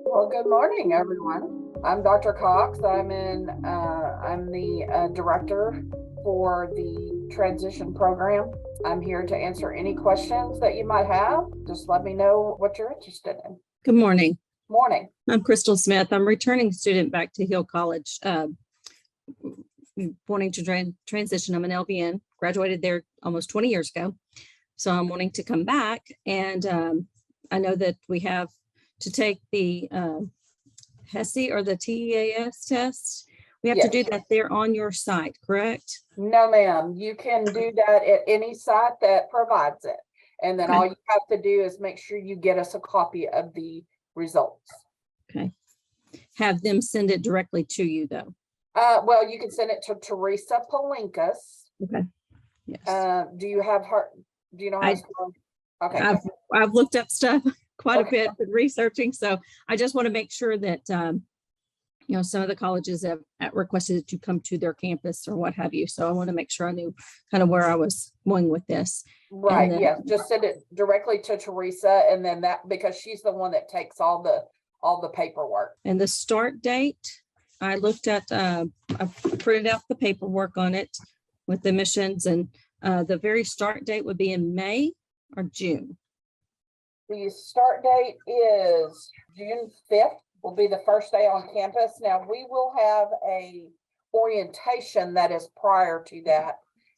Well, good morning, everyone. I'm Dr. Cox. I'm the director for the transition program. I'm here to answer any questions that you might have. Just let me know what you're interested in. Good morning. Morning. I'm Crystal Smith. I'm a returning student back to Hill College, wanting to transition. I'm an LVN, graduated there almost 20 years ago. So I'm wanting to come back. And I know that we have to take the HESI or the TEAS test. We have to do that there on your site, correct? No, ma'am. You can do that at any site that provides it. And then all you have to do is make sure you get us a copy of the results. Okay. Have them send it directly to you, though. Well, you can send it to Teresa Palinkas. Okay. Yes. Do you have her? Do you know how to spell? Okay. I've looked up stuff quite a bit, been researching. So I just want to make sure that, some of the colleges have requested that you come to their campus or what have you. So I want to make sure I knew kind of where I was going with this. Right. Yes. Just send it directly to Teresa, and then because she's the one that takes all the paperwork. And the start date, I looked at, I printed out the paperwork on it with the missions, and the very start date would be in May or June. The start date is June 5th, will be the first day on campus. Now, we will have a orientation that is prior to that.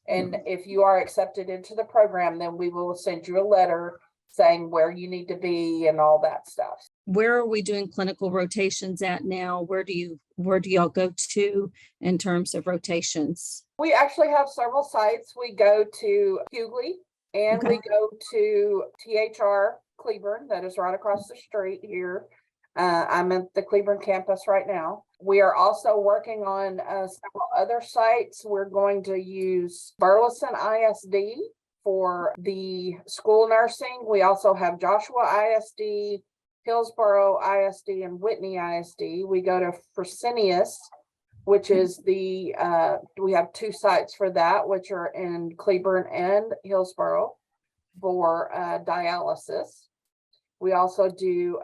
And if you are accepted into the program, then we will send you a letter saying where you need to be and all that stuff. Where are we doing clinical rotations at now? Where do y'all go to in terms of rotations? We actually have several sites. We go to Hughley and we go to THR Cleburne, that is right across the street here. I'm at the Cleburne campus right now. We are also working on several other sites. We're going to use Burleson ISD for the school nursing. We also have Joshua ISD, Hillsborough ISD, and Whitney ISD. We go to Fresenius, which is we have two sites for that, which are in Cleburne and Hillsborough for dialysis. We also do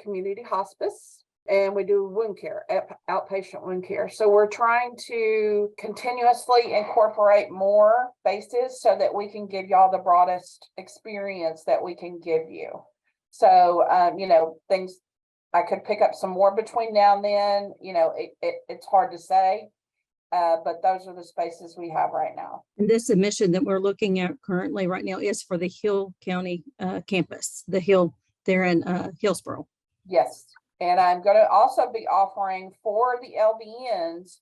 community hospice, and we do wound care, outpatient wound care. So we're trying to continuously incorporate more bases so that we can give y'all the broadest experience that we can give you. So, things, I could pick up some more between now and then, it's hard to say, but those are the spaces we have right now. And this admission that we're looking at currently right now is for the Hill County campus, the Hill there in Hillsborough. Yes. And I'm going to also be offering for the LVNs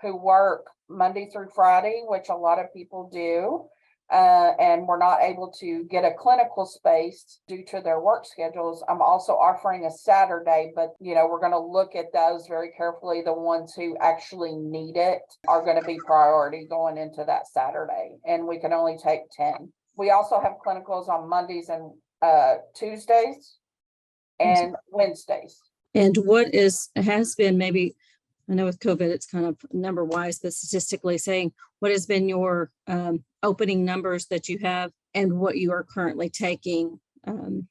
who work Monday through Friday, which a lot of people do, and we're not able to get a clinical space due to their work schedules. I'm also offering a Saturday, but we're going to look at those very carefully. The ones who actually need it are going to be priority going into that Saturday, and we can only take 10. We also have clinicals on Mondays and Tuesdays and Wednesdays. And what has been maybe, I know with COVID, it's kind of number wise, but statistically saying, what has been your opening numbers that you have and what you are currently taking in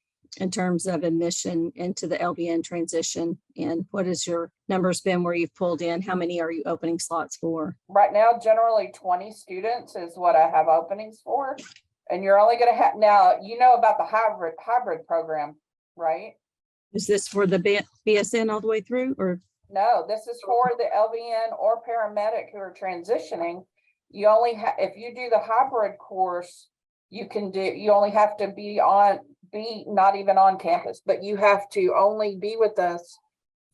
terms of admission into the LVN transition? And what has your numbers been where you've pulled in? How many are you opening slots for? Right now, generally 20 students is what I have openings for. And you're only going to have, now, about the hybrid program, right? Is this for the BSN all the way through, or? No, this is for the LVN or paramedic who are transitioning. You only have, if you do the hybrid course, you only have to be not even on campus, but you have to only be with us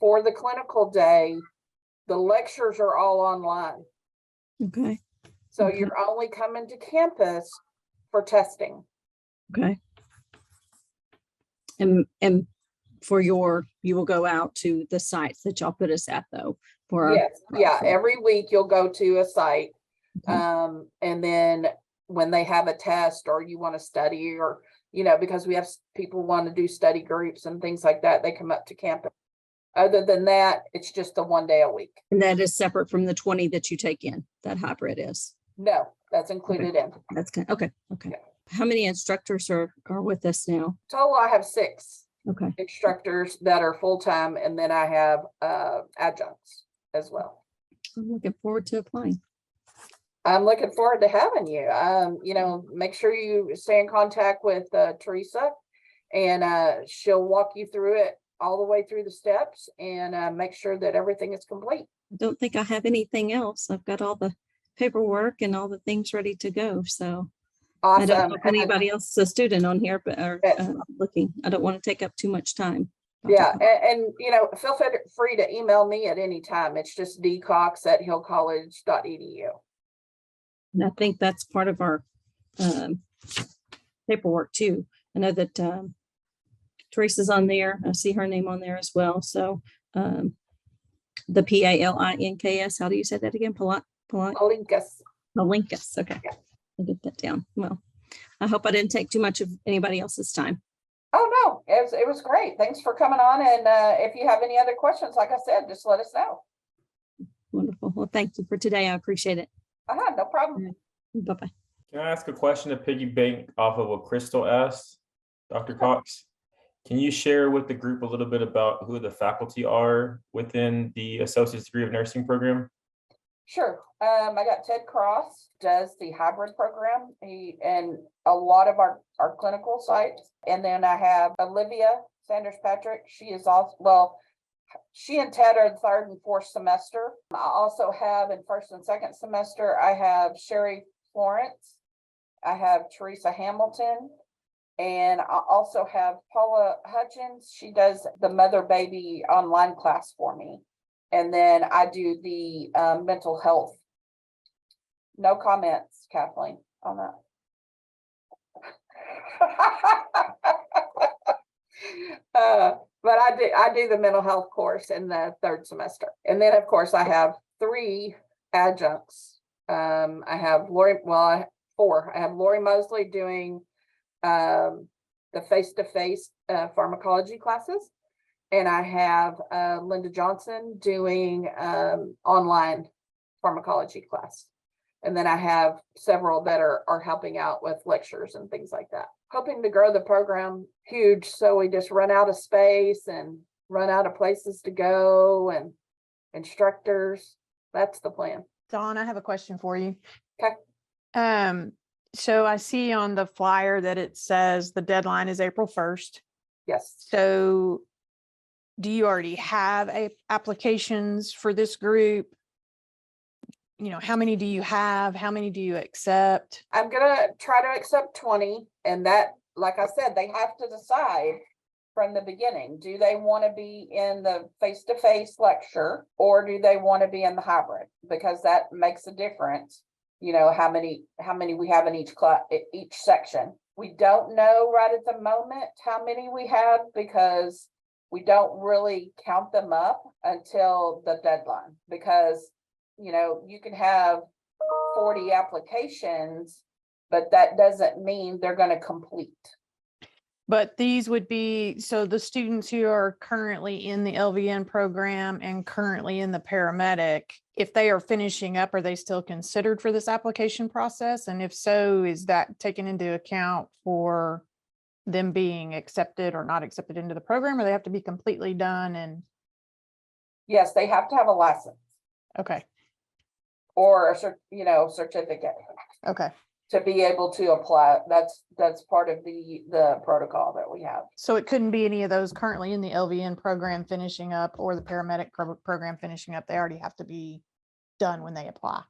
for the clinical day. The lectures are all online. Okay. So you're only coming to campus for testing. Okay. And for you will go out to the sites that y'all put us at, though. Every week you'll go to a site. And then when they have a test or you want to study, or because we have people want to do study groups and things like that, they come up to campus. Other than that, it's just the 1 day a week. And that is separate from the 20 that you take in, that hybrid is? No, that's included in. That's good. Okay. Yeah. How many instructors are with us now? Total, I have 6 Okay. instructors that are full-time, and then I have adjuncts as well. I'm looking forward to applying. I'm looking forward to having you. Make sure you stay in contact with Teresa, and she'll walk you through it all the way through the steps and make sure that everything is complete. I don't think I have anything else. I've got all the paperwork and all the things ready to go. So I don't Awesome. know if anybody else is a student on here, but are Yes. looking. I don't want to take up too much time. Yeah, and feel free to email me at any time. It's just dcox@hillcollege.edu. And I think that's part of our paperwork too. I know that Teresa's on there. I see her name on there as well. So the PALINKS, how do you say that again? Palinkas. Palinkas. Okay. Yeah. I'll get that down. Well, I hope I didn't take too much of anybody else's time. Oh, no, it was great. Thanks for coming on. And if you have any other questions, like I said, just let us know. Wonderful. Well, thank you for today. I appreciate it. No problem. Bye-bye. Can I ask a question to piggyback off of what Crystal asked, Dr. Cox? Can you share with the group a little bit about who the faculty are within the Associate's Degree of Nursing program? Sure. I got Ted Cross, does the hybrid program, and a lot of our clinical sites. And then I have Olivia Sanders Patrick. She is also, she and Ted are the 3rd and 4th semester. I also have in 1st and 2nd semester, I have Sherry Florence. I have Teresa Hamilton. And I also have Paula Hutchins. She does the mother baby online class for me. And then I do the mental health. No comments, Kathleen, on that. But I do the mental health course in the 3rd semester. And then of course I have 3 adjuncts. I have 4. I have Lori Mosley doing the face-to-face pharmacology classes. And I have Linda Johnson doing online pharmacology class. And then I have several that are helping out with lectures and things like that. Hoping to grow the program huge, so we just run out of space and run out of places to go and instructors. That's the plan. Dawn, I have a question for you. Okay. So I see on the flyer that it says the deadline is April 1st. Yes. So do you already have applications for this group? How many do you have? How many do you accept? I'm gonna try to accept 20, and that, like I said, they have to decide from the beginning. Do they want to be in the face-to-face lecture, or do they want to be in the hybrid? Because that makes a difference. How many we have in each class, each section. We don't know right at the moment how many we have, because we don't really count them up until the deadline, because you can have 40 applications, but that doesn't mean they're going to complete. But these would be, so the students who are currently in the LVN program and currently in the paramedic, if they are finishing up, are they still considered for this application process? And if so, is that taken into account for them being accepted or not accepted into the program, or they have to be completely done? And Yes, they have to have a license okay. or a certificate Okay. to be able to apply. That's part of the protocol that we have. So it couldn't be any of those currently in the LVN program finishing up or the paramedic program finishing up. They already have to be done when they apply.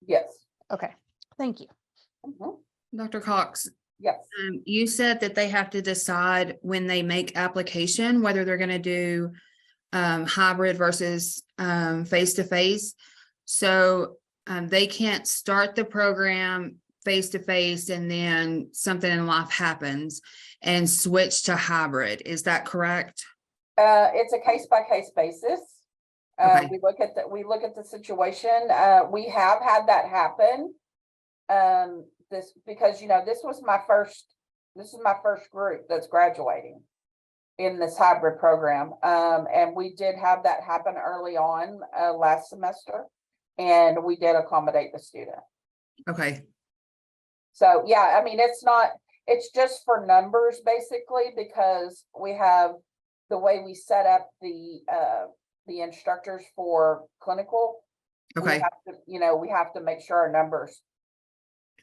Yes. Okay. Thank you. Mhm. Dr. Cox, Yes. you said that they have to decide when they make application, whether they're going to do hybrid versus face-to-face. So they can't start the program face-to-face and then something in life happens and switch to hybrid. Is that correct? It's a case-by-case basis. Okay. We look at the situation. We have had that happen. Because this is my first group that's graduating in this hybrid program. And we did have that happen early on last semester, and we did accommodate the student. Okay. So yeah, it's not, It's just for numbers basically, because we have the way we set up the instructors for clinical. we Okay, have to, we have to make sure our numbers.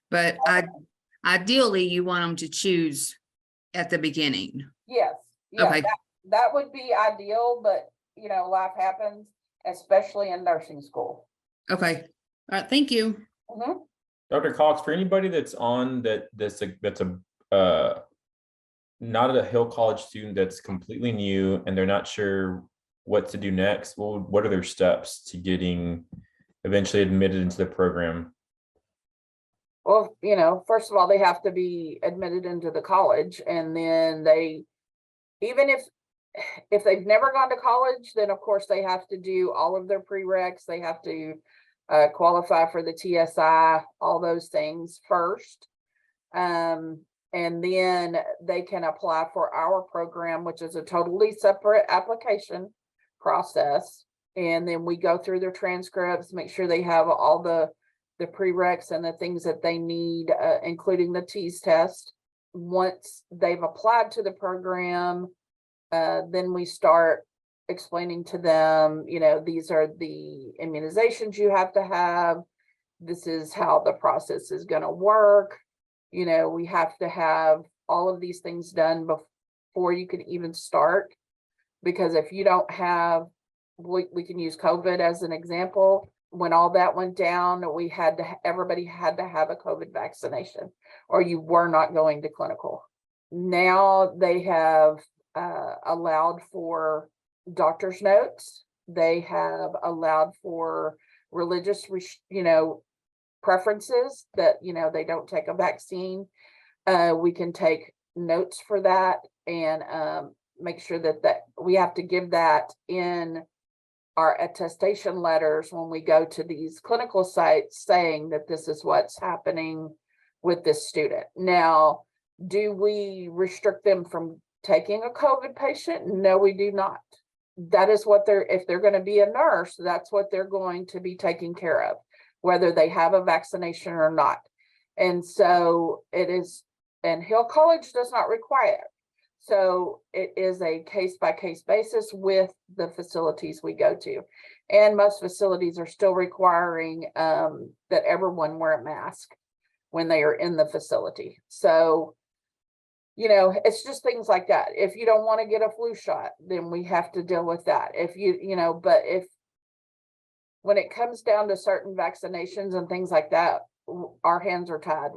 but ideally you want them to choose at the beginning. Yes, yeah, Okay. that would be ideal, but life happens, especially in nursing school. Okay, all right, thank you. Mhm. Dr. Cox, for anybody that's on that's not a Hill College student that's completely new and they're not sure what to do next, what are their steps to getting eventually admitted into the program? Well, first of all, they have to be admitted into the college, and then even if they've never gone to college, then of course they have to do all of their prereqs. They have to qualify for the TSI, all those things first. And then they can apply for our program, which is a totally separate application process. And then we go through their transcripts, make sure they have all the prereqs and the things that they need, including the TEAS test. Once they've applied to the program, then we start explaining to them, these are the immunizations you have to have. This is how the process is going to work. We have to have all of these things done before you can even start, because if you don't have, we can use COVID as an example. When all that went down, everybody had to have a COVID vaccination, or you were not going to clinical. Now they have allowed for doctor's notes. They have allowed for religious, preferences that, they don't take a vaccine. We can take notes for that and make sure that we have to give that in our attestation letters when we go to these clinical sites, saying that this is what's happening with this student. Now, do we restrict them from taking a COVID patient? No, we do not. That is what if they're going to be a nurse, that's what they're going to be taking care of, whether they have a vaccination or not. And so it is, and Hill College does not require it. So it is a case-by-case basis with the facilities we go to. And most facilities are still requiring that everyone wear a mask when they are in the facility. So, it's just things like that. If you don't want to get a flu shot, then we have to deal with that. But when it comes down to certain vaccinations and things like that, our hands are tied.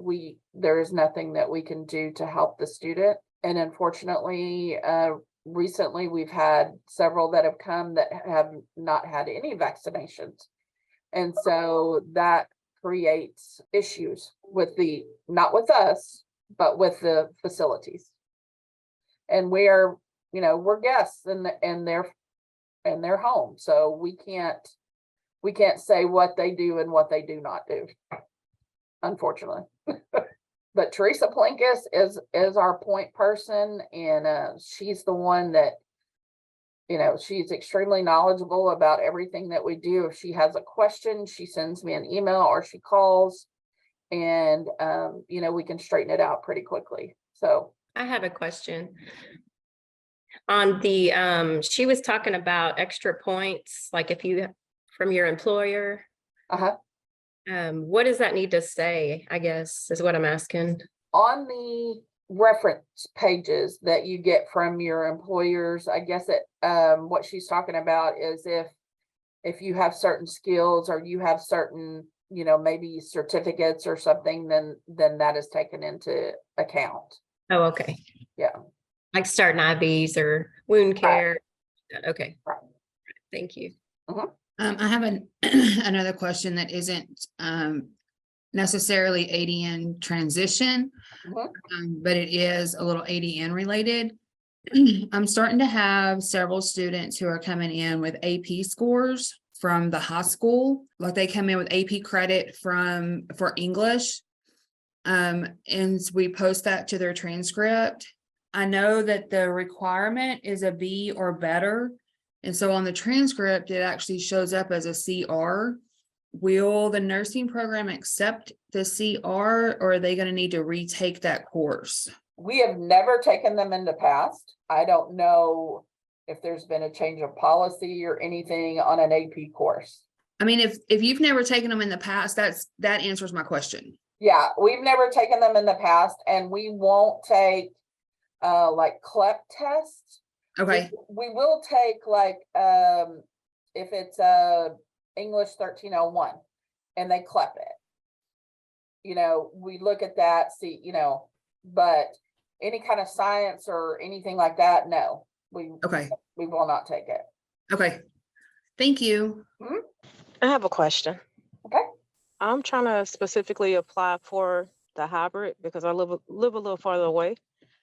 There is nothing that we can do to help the student. And unfortunately, recently we've had several that have come that have not had any vaccinations. And so that creates issues not with us, but with the facilities. And we're guests in their home. So we can't say what they do and what they do not do, unfortunately. But Teresa Plinkus is our point person, and she's the one that, she's extremely knowledgeable about everything that we do. If she has a question, she sends me an email or she calls, and we can straighten it out pretty quickly. So I have a question. On the she was talking about extra points, like if you from your employer. What does that need to say, I guess, is what I'm asking. On the reference pages that you get from your employers, I guess what she's talking about is if you have certain skills or you have certain, maybe certificates or something, then that is taken into account. Oh, okay. Yeah. Like starting IVs or wound care. Right. Okay. Right. Thank you. I have another question that isn't necessarily ADN transition, but it is a little ADN related. I'm starting to have several students who are coming in with AP scores from the high school, like they come in with AP credit for English. And we post that to their transcript. I know that the requirement is a B or better. And so on the transcript, it actually shows up as a CR, will the nursing program accept the CR, or are they going to need to retake that course? We have never taken them in the past. I don't know if there's been a change of policy or anything on an AP course. I mean, if you've never taken them in the past, that answers my question. Yeah, we've never taken them in the past, and we won't take like CLEP tests. Okay. We will take like if it's English 1301 and they CLEP it. We look at that, see, but any kind of science or anything like that, no, we will not take it. Okay. Thank you. I have a question. Okay. I'm trying to specifically apply for the hybrid because I live a little farther away.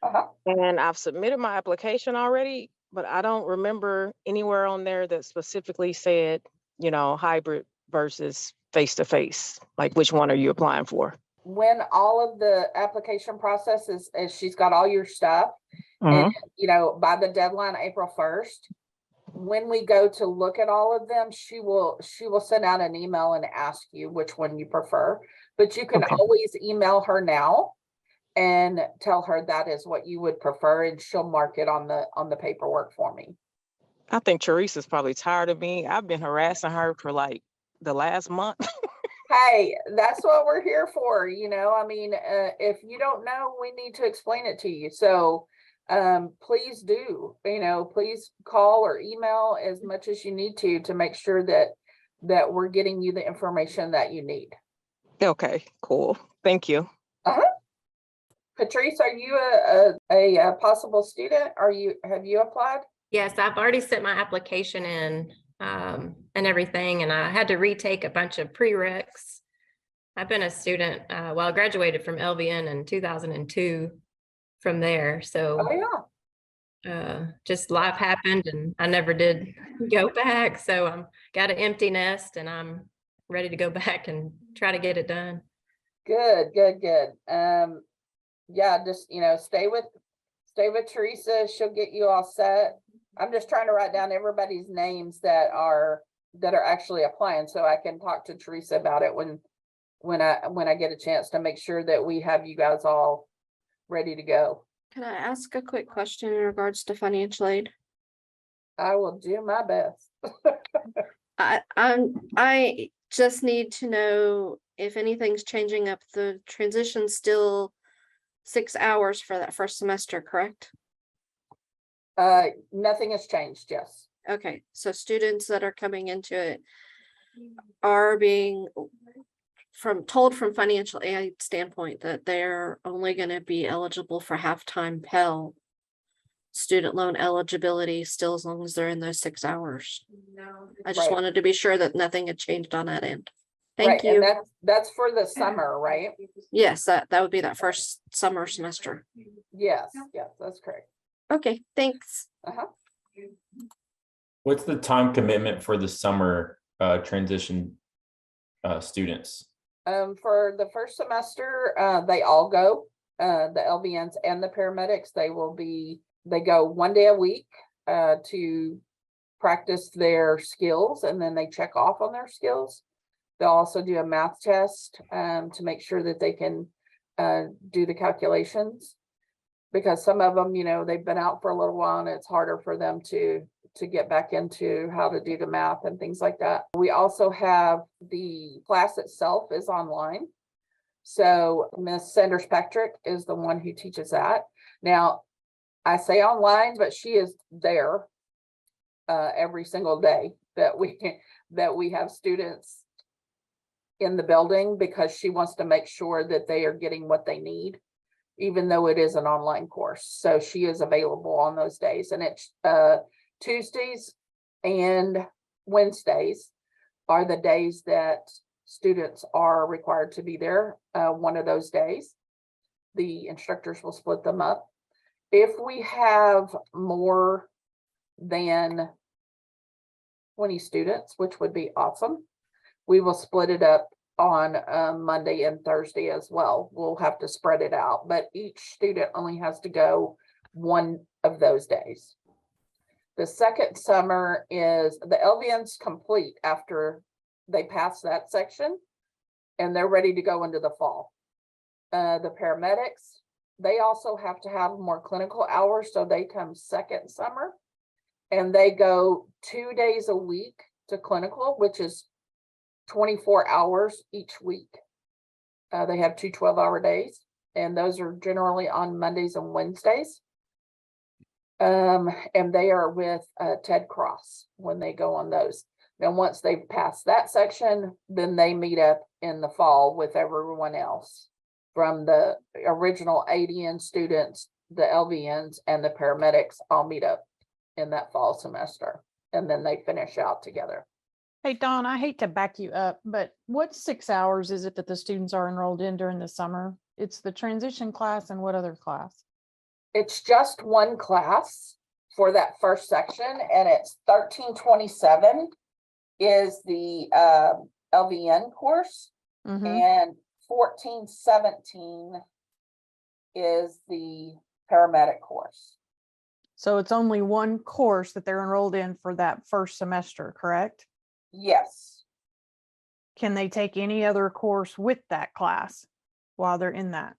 Uh-huh. And I've submitted my application already, but I don't remember anywhere on there that specifically said, hybrid versus face-to-face. Like, which one are you applying for? When all of the application process is she's got all your stuff, and by the deadline, April 1st, when we go to look at all of them, she will send out an email and ask you which one you prefer. But you can always email her now and tell her that is what you would prefer, and she'll mark it on the paperwork for me. I think Teresa's probably tired of me. I've been harassing her for like the last month. Hey, that's what we're here for. If you don't know, we need to explain it to you. So please do, please call or email as much as you need to make sure that we're getting you the information that you need. Okay, cool. Thank you. Patrice, are you a possible student? Have you applied? Yes, I've already sent my application in and everything, and I had to retake a bunch of prereqs. I've been a student, I graduated from LVN in 2002 from there. So just life happened and I never did go back. So I'm got an empty nest and I'm ready to go back and try to get it done. Good. Just, stay with Teresa. She'll get you all set. I'm just trying to write down everybody's names that are actually applying so I can talk to Teresa about it when I get a chance to make sure that we have you guys all ready to go. Can I ask a quick question in regards to financial aid? I will do my best. I just need to know if anything's changing up. The transition's still 6 hours for that first semester, correct? Nothing has changed, yes. Okay, so students that are coming into it are being told from financial aid standpoint that they're only going to be eligible for half-time Pell student loan eligibility still as long as they're in those 6 hours. I just wanted to be sure that nothing had changed on that end. Thank you. And that's for the summer, right? Yes, that would be that first summer semester. Yes, that's correct. Okay, thanks. What's the time commitment for the summer transition students? For the first semester, they all go, the LVNs and the paramedics. They go 1 day a week to practice their skills, and then they check off on their skills. They'll also do a math test to make sure that they can do the calculations, because some of them, they've been out for a little while and it's harder for them to get back into how to do the math and things like that. We also have the class itself is online. So Miss Sanders Patrick is the one who teaches that. Now, I say online, but she is there every single day that we have students in the building, because she wants to make sure that they are getting what they need, even though it is an online course. So she is available on those days, and it's Tuesdays and Wednesdays are the days that students are required to be there. One of those days, the instructors will split them up. If we have more than 20 students, which would be awesome, we will split it up on Monday and Thursday as well. We'll have to spread it out, but each student only has to go one of those days. The second summer is the LVNs complete after they pass that section and they're ready to go into the fall. The paramedics, they also have to have more clinical hours, so they come second summer and they go 2 days a week to clinical, which is 24 hours each week. They have 2 12-hour days, and those are generally on Mondays and Wednesdays. And they are with Ted Cross when they go on those. Now, once they've passed that section, then they meet up in the fall with everyone else, from the original ADN students, the LVNs, and the paramedics all meet up in that fall semester, and then they finish out together. Hey, Dawn, I hate to back you up, but what 6 hours is it that the students are enrolled in during the summer? It's the transition class, and what other class? It's just one class for that first section, and it's 1327 is the LVN course, Mhm. and 1417 is the paramedic course. So it's only one course that they're enrolled in for that first semester, correct? Yes. Can they take any other course with that class while they're in that?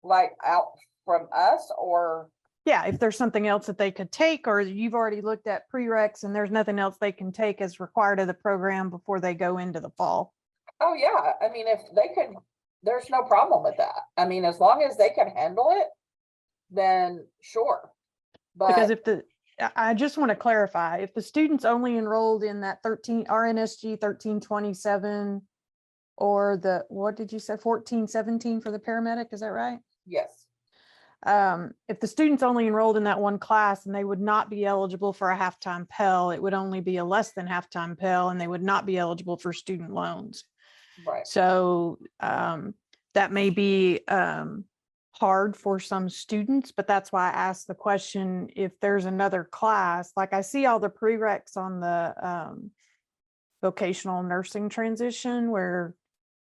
Like out from us, or Yeah, if there's something else that they could take, or you've already looked at prereqs and there's nothing else they can take as required of the program before they go into the fall. oh yeah, I mean, if they could, there's no problem with that. I mean, as long as they can handle it, then sure. Because But I just want to clarify, if the student's only enrolled in that 13 RNSG 1327 or the, what did you say, 1417 for the paramedic, is that right? yes, If the student's only enrolled in that one class and they would not be eligible for a halftime Pell, it would only be a less than halftime Pell, and they would not be eligible for student loans. right. So that may be hard for some students, but that's why I asked the question, if there's another class, like I see all the prereqs on the vocational nursing transition where,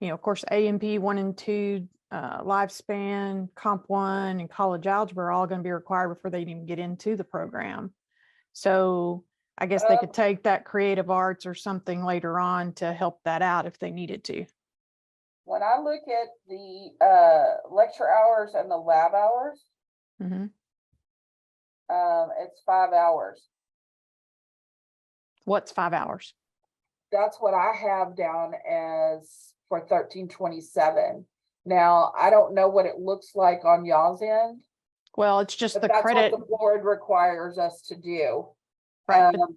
of course, A&P 1 and 2, lifespan, Comp 1, and college algebra are all going to be required before they even get into the program. So I guess they could take that creative arts or something later on to help that out if they needed to. When I look at the lecture hours and the lab hours, Mm-hmm. it's 5 hours. What's 5 hours? That's what I have down as for 1327. Now, I don't know what it looks like on y'all's end, Well, it's just but the that's credit, what the board requires us to do. right? Um,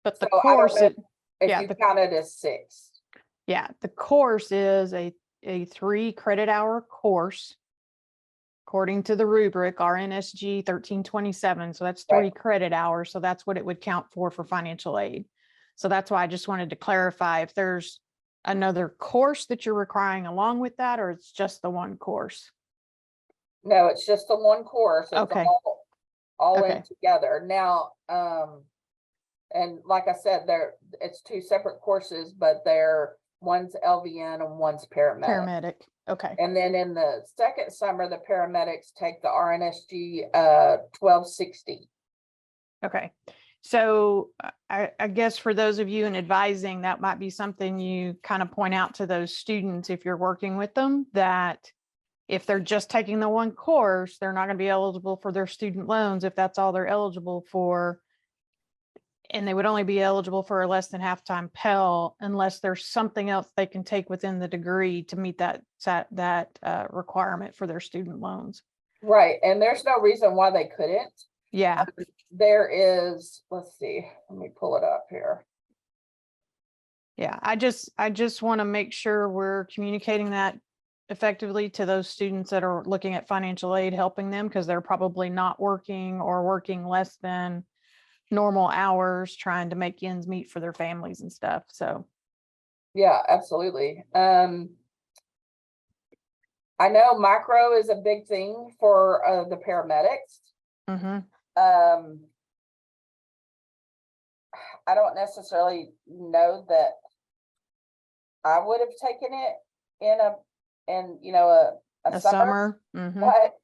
But the so I don't course, know if yeah, you the- count it as 6. the course is a 3 credit hour course according to the rubric RNSG 1327. So that's 3 Right. credit hours. So that's what it would count for financial aid. So that's why I just wanted to clarify if there's another course that you're requiring along with that, or it's just the one course. No, it's just the one course. It's Okay. all Okay. in together. Now, and like I said, it's 2 separate courses, but one's LVN and one's paramedic. Paramedic. Okay. And then in the second summer, the paramedics take the RNSG 1260. Okay. So I guess for those of you in advising, that might be something you kind of point out to those students if you're working with them, that if they're just taking the one course, they're not going to be eligible for their student loans if that's all they're eligible for. And they would only be eligible for a less than halftime Pell unless there's something else they can take within the degree to meet that requirement for their student loans. Right. And there's no reason why they couldn't. Yeah. There is, let's see, let me pull it up here. Yeah, I just want to make sure we're communicating that effectively to those students that are looking at financial aid, helping them, because they're probably not working or working less than normal hours, trying to make ends meet for their families and stuff. So Yeah, absolutely. I know micro is a big thing for the paramedics. mhm. I don't necessarily know that I would have taken it in a a summer, summer. Mhm. but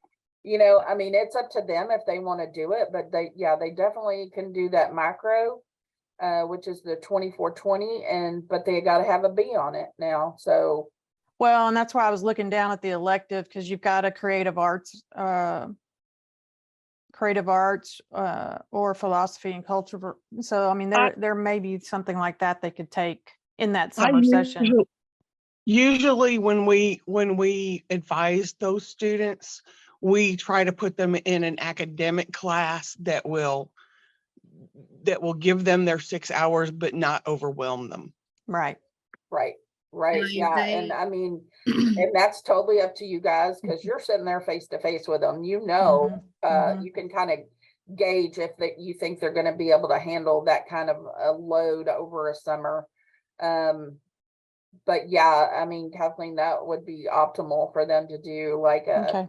I mean, it's up to them if they want to do it, but they definitely can do that micro. which is the 2420, but they got to have a B on it now. So Well, and that's why I was looking down at the elective, because you've got a creative arts or philosophy and culture. So, I mean, there may be something like that they could take in that summer session. Usually when we advise those students, we try to put them in an academic class that will give them their 6 hours, but not overwhelm them. Right. right. Now, Yeah. And I mean, and that's totally up to you guys, because you're sitting there face to face with them, Mhm. you can kind of gauge if that you think they're going to be able to handle that kind of a load over a summer. But yeah, I mean, Kathleen, that would be optimal for them to do, like Okay.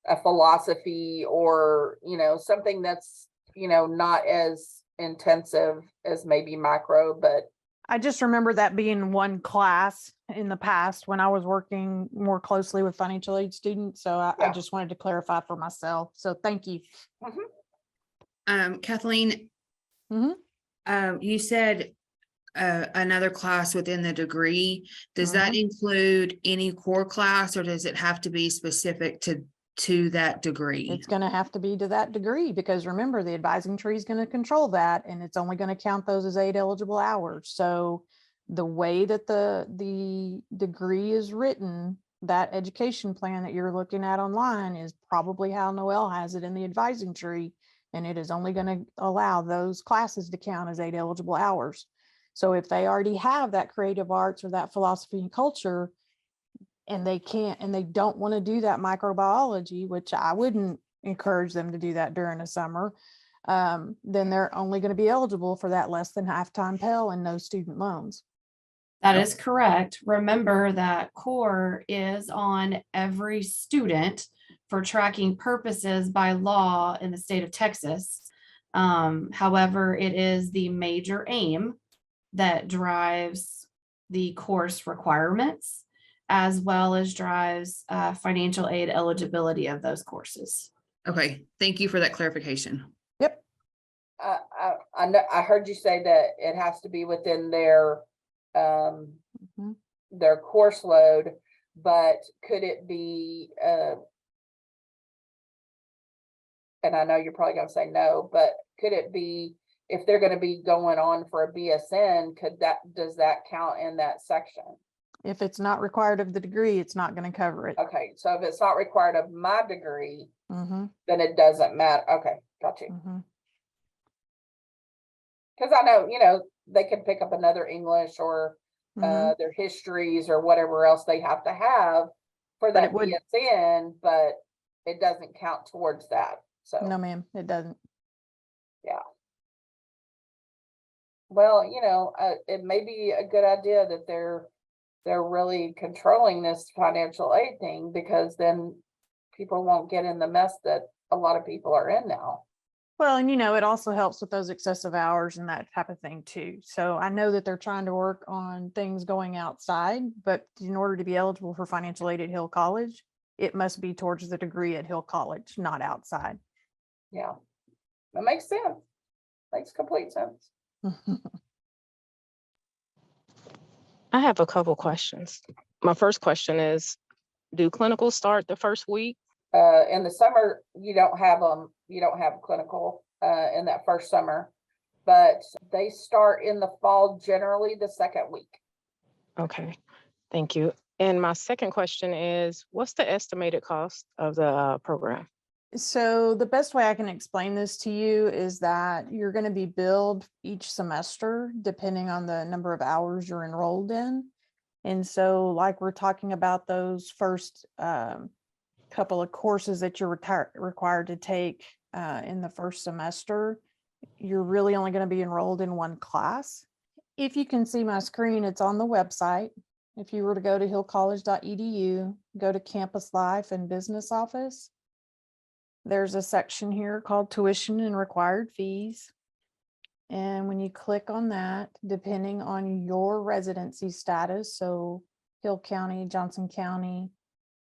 a philosophy, or, something that's, not as intensive as maybe macro, but I just remember that being one class in the past when I was working more closely with financial aid students. So I Yeah. just wanted to clarify for myself. So thank you. Kathleen, Mhm. you said another class within the degree. Does that include any core class, or does it have to be specific to that degree? It's going to have to be to that degree, because remember, the advising tree is going to control that, and it's only going to count those as 8 eligible hours. So the way that the degree is written, that education plan that you're looking at online is probably how Noel has it in the advising tree, and it is only going to allow those classes to count as 8 eligible hours. So if they already have that creative arts or that philosophy and culture, and they don't want to do that microbiology, which I wouldn't encourage them to do that during the summer, then they're only going to be eligible for that less than half-time Pell and no student loans. That is correct. Remember that core is on every student for tracking purposes by law in the state of Texas. However, it is the major aim that drives the course requirements, as well as drives financial aid eligibility of those courses. Okay, thank you for that clarification. Yep. I know, I heard you say that it has to be within their their course load, but could it be, and I know you're probably going to say no, but could it be, if they're going to be going on for a BSN, does that count in that section? If it's not required of the degree, it's not going to cover it. Okay, so if it's not required of my degree, Mhm. then it doesn't matter. Okay, got you. Mhm. Because I know, they can pick up another English or Mhm. their histories or whatever else they have to have for But that it would- BSN, but it doesn't count towards that. So No, ma'am, it doesn't. yeah. Well, it may be a good idea that they're really controlling this financial aid thing, because then people won't get in the mess that a lot of people are in now. Well, and it also helps with those excessive hours and that type of thing too. So I know that they're trying to work on things going outside, but in order to be eligible for financial aid at Hill College, it must be towards the degree at Hill College, not outside. Yeah, that makes sense. Makes complete sense. I have a couple questions. My first question is, do clinicals start the first week? In the summer, you don't have clinical in that first summer, but they start in the fall, generally the second week. Okay, thank you. And my second question is, what's the estimated cost of the program? So the best way I can explain this to you is that you're going to be billed each semester depending on the number of hours you're enrolled in. And so like we're talking about those first couple of courses that you're required to take in the first semester, you're really only going to be enrolled in one class. If you can see my screen, it's on the website. If you were to go to hillcollege.edu, go to Campus Life and Business Office, there's a section here called Tuition and Required Fees. And when you click on that, depending on your residency status, so Hill County, Johnson County,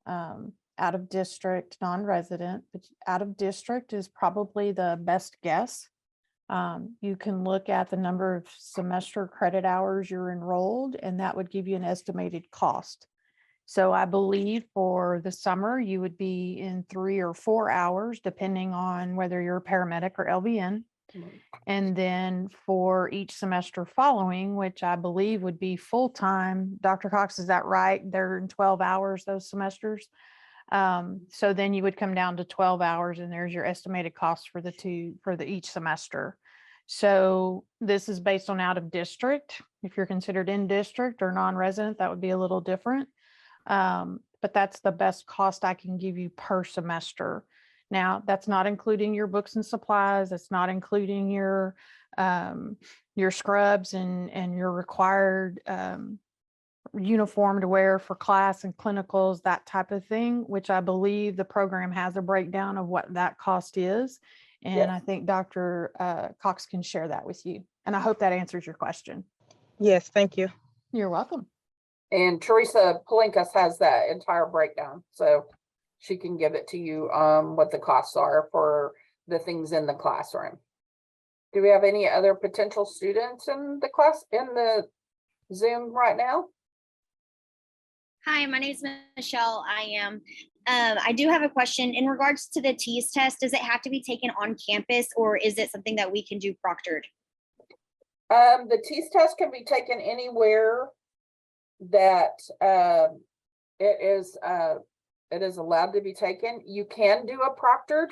out of district, non-resident, but out of district is probably the best guess You can look at the number of semester credit hours you're enrolled, and that would give you an estimated cost. So I believe for the summer, you would be in 3 or 4 hours, depending on whether you're a paramedic or LVN. And then for each semester following, which I believe would be full-time, Dr. Cox, is that right? They're in 12 hours, those semesters. So then you would come down to 12 hours, and there's your estimated cost for each semester. So this is based on out of district. If you're considered in district or non-resident, that would be a little different. But that's the best cost I can give you per semester. Now, that's not including your books and supplies. That's not including your scrubs and your required uniform to wear for class and clinicals, that type of thing, which I believe the program has a breakdown of what that cost is. And I think Dr. Cox can share that with you. And I hope that answers your question. Yes, thank you. You're welcome. And Teresa Palinkas has that entire breakdown, so she can give it to you, what the costs are for the things in the classroom. Do we have any other potential students in the class, in the Zoom right now? Hi, my name is Michelle. I do have a question in regards to the TEAS test. Does it have to be taken on campus, or is it something that we can do proctored? The TEAS test can be taken anywhere that it is allowed to be taken. You can do a proctored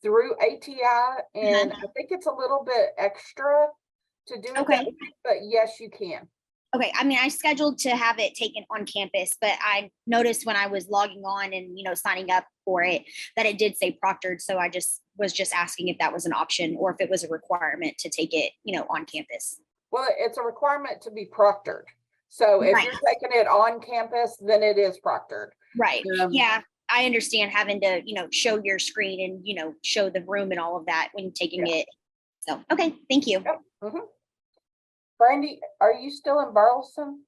through ATI, and I think it's a little bit extra to do it that way, but yes, you can. Okay, I mean, I scheduled to have it taken on campus, but I noticed when I was logging on and, signing up for it, that it did say proctored. So I was just asking if that was an option or if it was a requirement to take it, on campus. Well, it's a requirement to be proctored. So if you're taking it on campus, then it is proctored. Right. Yeah, I understand having to, show your screen and, show the room and all of that when taking it. So, okay, thank you. Yep. Mm-hmm. Brandy, are you still in Burleson?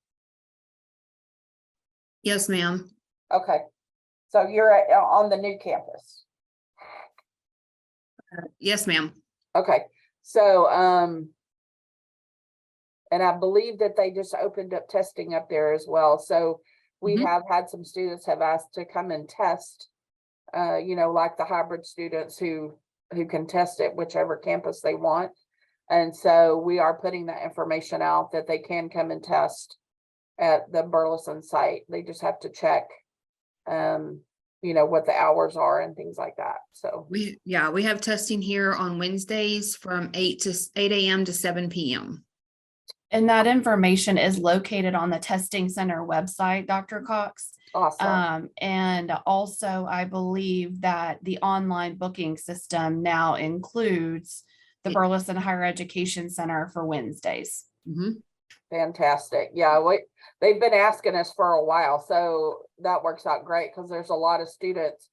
Yes, ma'am. Okay. So you're on the new campus. Yes, ma'am. Okay. So, and I believe that they just opened up testing up there as well. So we have had some students have asked to come and test, like the hybrid students who can test at whichever campus they want. And so we are putting that information out that they can come and test at the Burleson site. They just have to check, what the hours are and things like that. So we have testing here on Wednesdays from 8 a.m. to 7 p.m. And that information is located on the testing center website, Dr. Cox. Awesome. And also, I believe that the online booking system now includes the Burleson Higher Education Center for Wednesdays. Fantastic. Yeah, they've been asking us for a while, so that works out great because there's a lot of students,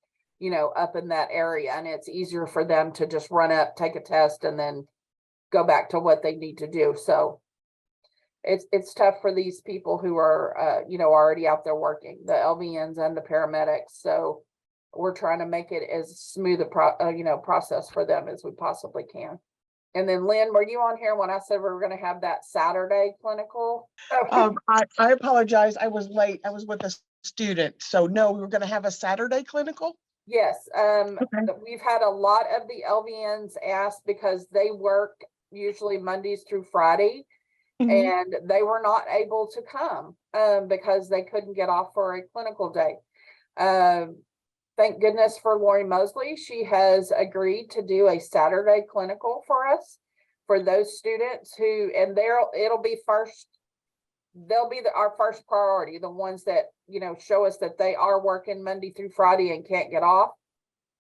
up in that area, and it's easier for them to just run up, take a test, and then go back to what they need to do. So it's tough for these people who are, already out there working, the LVNs and the paramedics. So we're trying to make it as smooth a process for them as we possibly can. And then Lynn, were you on here when I said we were going to have that Saturday clinical? I apologize. I was late. I was with a student. So no, we were going to have a Saturday clinical. Yes. We've had a lot of the LVNs ask because they work usually Mondays through Friday, and they were not able to come because they couldn't get off for a clinical day. Thank goodness for Lori Mosley. She has agreed to do a Saturday clinical for us, for those students who, and it'll be first, they'll be our first priority, the ones that, show us that they are working Monday through Friday and can't get off.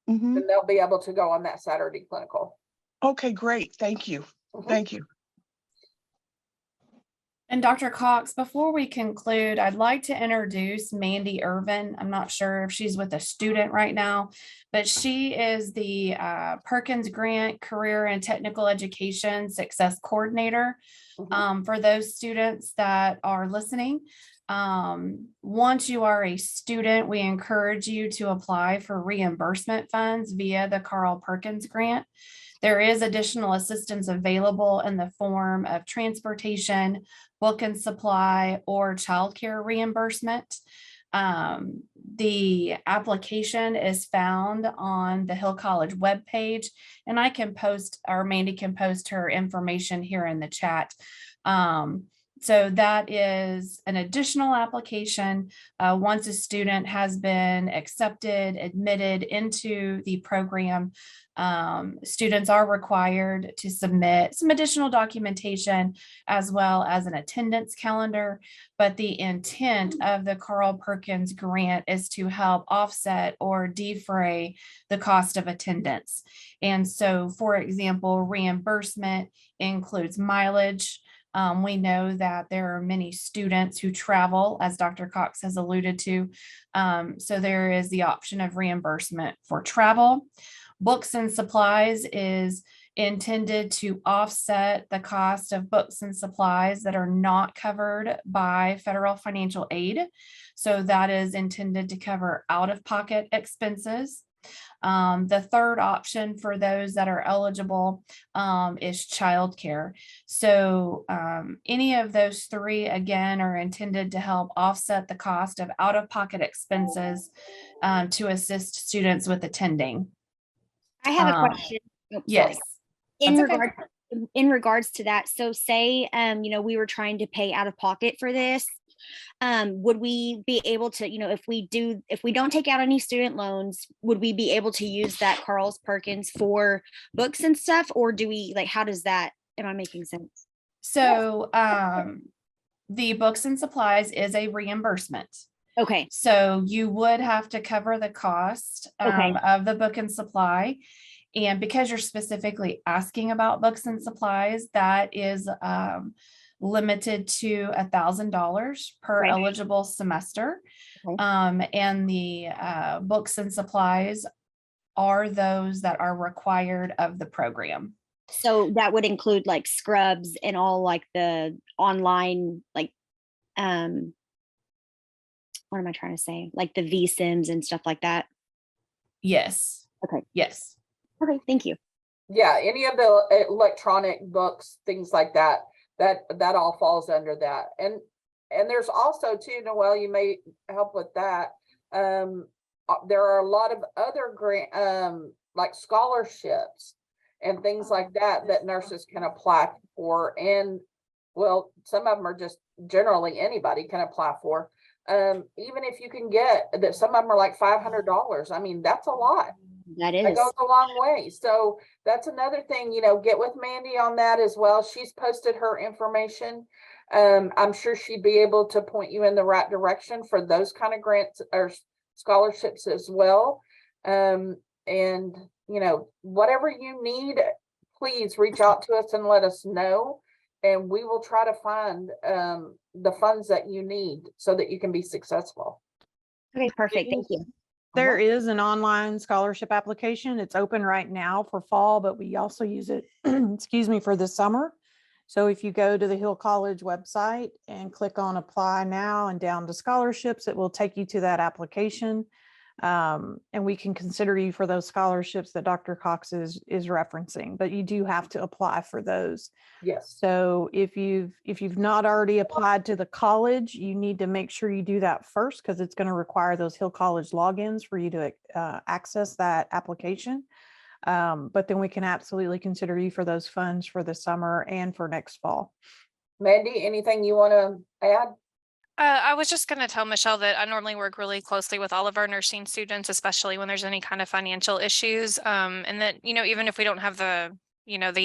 Then they'll be able to go on that Saturday clinical. Okay, great. Thank you. Thank you. And Dr. Cox, before we conclude, I'd like to introduce Mandy Irvin. I'm not sure if she's with a student right now, but she is the Perkins Grant Career and Technical Education Success Coordinator for those students that are listening. Once you are a student, we encourage you to apply for reimbursement funds via the Carl Perkins Grant. There is additional assistance available in the form of transportation, book and supply, or childcare reimbursement. The application is found on the Hill College webpage, and I can post, or Mandy can post her information here in the chat. So that is an additional application. Once a student has been accepted, admitted into the program, students are required to submit some additional documentation as well as an attendance calendar. But the intent of the Carl Perkins Grant is to help offset or defray the cost of attendance. And so, for example, reimbursement includes mileage. We know that there are many students who travel, as Dr. Cox has alluded to. So there is the option of reimbursement for travel. Books and supplies is intended to offset the cost of books and supplies that are not covered by federal financial aid. So that is intended to cover out-of-pocket expenses. The third option for those that are eligible is childcare. So any of those three, again, are intended to help offset the cost of out-of-pocket expenses to assist students with attending. I have a question. Oh, Yes. sorry. In regards to that, so say we were trying to pay out of pocket for this. Would we be able to, if we don't take out any student loans, would we be able to use that Carl Perkins for books and stuff? Or do we, like, how does that, am I making sense? So the books and supplies is a reimbursement. Okay. So you would have to cover the cost of the book and supply. And because you're specifically asking about books and supplies, that is limited to $1,000 per eligible semester. And the books and supplies are those that are required of the program. So that would include like scrubs and all like the online, like, what am I trying to say? Like the VSIMs and stuff like that. Yes. Okay. Yes. Okay. Thank you. Yeah, any of the electronic books, things like that, that all falls under that. And there's also too, Noelle, you may help with that. There are a lot of other grant, like scholarships and things like that nurses can apply for. And well, some of them are just generally anybody can apply for. Even if you can get that, some of them are like $500. I mean, that's a lot. That is. That goes a long way. So that's another thing, get with Mandy on that as well. She's posted her information. I'm sure she'd be able to point you in the right direction for those kind of grants or scholarships as well. And whatever you need, please reach out to us and let us know. And we will try to find the funds that you need so that you can be successful. Okay, perfect. Thank you. There is an online scholarship application. It's open right now for fall, but we also use it, excuse me, for the summer. So if you go to the Hill College website and click on apply now and down to scholarships, it will take you to that application. And we can consider you for those scholarships that Dr. Cox is referencing, but you do have to apply for those. Yes. So if you've not already applied to the college, you need to make sure you do that first, because it's going to require those Hill College logins for you to access that application. But then we can absolutely consider you for those funds for the summer and for next fall. Mandy, anything you want to add? I was just going to tell Michelle that I normally work really closely with all of our nursing students, especially when there's any kind of financial issues. And that, even if we don't have the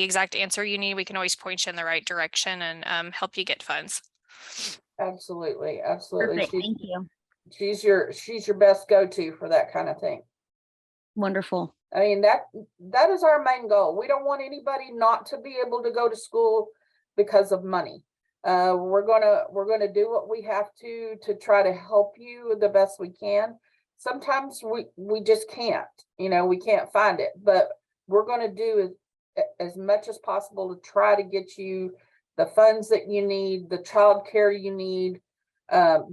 exact answer you need, we can always point you in the right direction and help you get funds. Absolutely. Absolutely. Perfect. Thank you. She's your best go-to for that kind of thing. Wonderful. I mean, that is our main goal. We don't want anybody not to be able to go to school because of money. We're gonna do what we have to try to help you the best we can. Sometimes we just can't, we can't find it, but we're gonna do as much as possible to try to get you the funds that you need, the child care you need,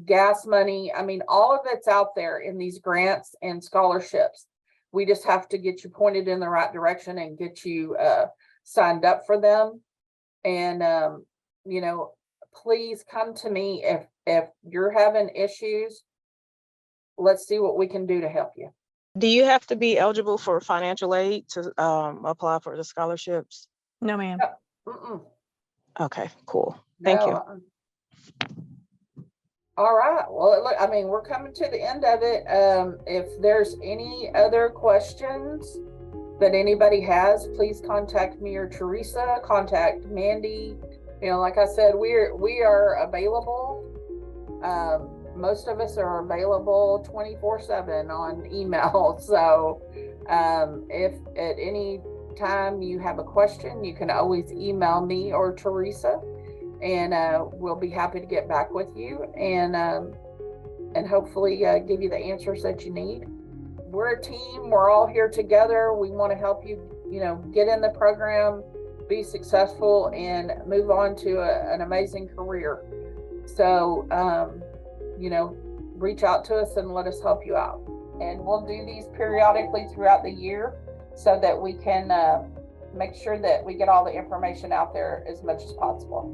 gas money. I mean, all of it's out there in these grants and scholarships. We just have to get you pointed in the right direction and get you signed up for them. And, you know, please come to me if you're having issues. Let's see what we can do to help you. Do you have to be eligible for financial aid to apply for the scholarships? No, ma'am. Mm-mm. Okay, cool. Thank you. No. All right. Well, look, I mean, we're coming to the end of it. If there's any other questions that anybody has, please contact me or Teresa. Contact Mandy. You know, like I said, we are available. Most of us are available 24/7 on email. So if at any time you have a question, you can always email me or Teresa, and we'll be happy to get back with you and hopefully give you the answers that you need. We're a team. We're all here together. We want to help you, you know, get in the program, be successful, and move on to an amazing career. So, you know, reach out to us and let us help you out. And we'll do these periodically throughout the year so that we can make sure that we get all the information out there as much as possible.